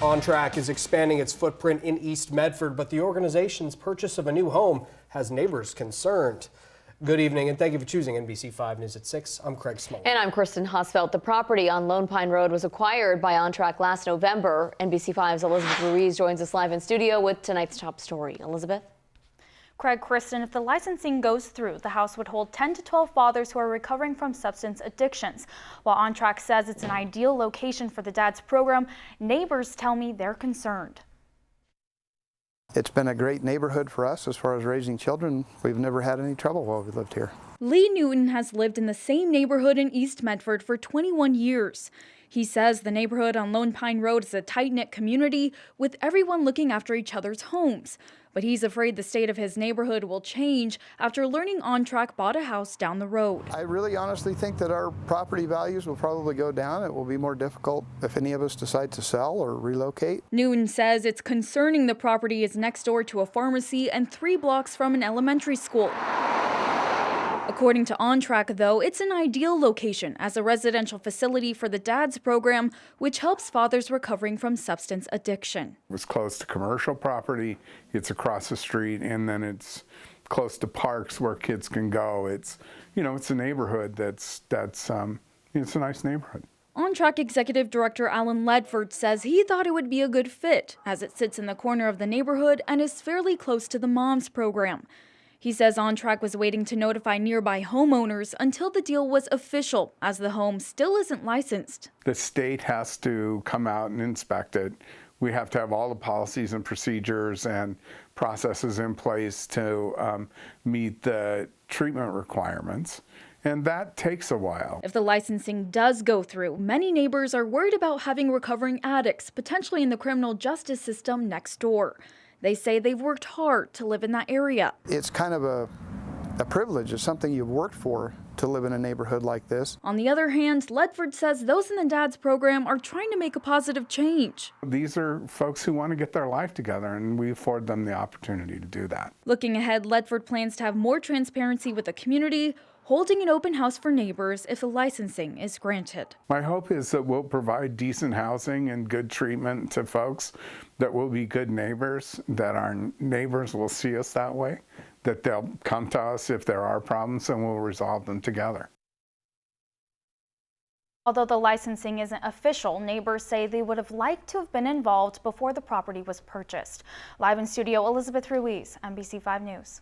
OnTrack is expanding its footprint in East Medford, but the organization's purchase of a new home has neighbors concerned. Good evening, and thank you for choosing NBC5 News at 6. I'm Craig Small. And I'm Kristen Husfeld. The property on Lone Pine Road was acquired by OnTrack last November. NBC5's Elizabeth Ruiz joins us live in studio with tonight's top story. Elizabeth? Craig, Kristen, if the licensing goes through, the house would hold 10 to 12 fathers who are recovering from substance addictions. While OnTrack says it's an ideal location for the dad's program, neighbors tell me they're concerned. It's been a great neighborhood for us as far as raising children. We've never had any trouble while we lived here. Lee Newton has lived in the same neighborhood in East Medford for 21 years. He says the neighborhood on Lone Pine Road is a tight-knit community with everyone looking after each other's homes. But he's afraid the state of his neighborhood will change after learning OnTrack bought a house down the road. I really honestly think that our property values will probably go down. It will be more difficult if any of us decide to sell or relocate. Newton says it's concerning the property is next door to a pharmacy and 3 blocks from an elementary school. According to OnTrack, though, it's an ideal location as a residential facility for the dad's program, which helps fathers recovering from substance addiction. It's close to commercial property, it's across the street, and then it's close to parks where kids can go. It's, it's a neighborhood it's a nice neighborhood. OnTrack Executive Director Alan Ledford says he thought it would be a good fit as it sits in the corner of the neighborhood and is fairly close to the mom's program. He says OnTrack was waiting to notify nearby homeowners until the deal was official, as the home still isn't licensed. The state has to come out and inspect it. We have to have all the policies and procedures and processes in place to meet the treatment requirements. And that takes a while. If the licensing does go through, many neighbors are worried about having recovering addicts potentially in the criminal justice system next door. They say they've worked hard to live in that area. It's kind of a privilege. It's something you've worked for to live in a neighborhood like this. On the other hand, Ledford says those in the dad's program are trying to make a positive change. These are folks who want to get their life together, and we afford them the opportunity to do that. Looking ahead, Ledford plans to have more transparency with the community, holding an open house for neighbors if the licensing is granted. My hope is that we'll provide decent housing and good treatment to folks, that we'll be good neighbors, that our neighbors will see us that way, that they'll come to us if there are problems and we'll resolve them together. Although the licensing isn't official, neighbors say they would have liked to have been involved before the property was purchased. Live in studio, Elizabeth Ruiz, NBC5 News.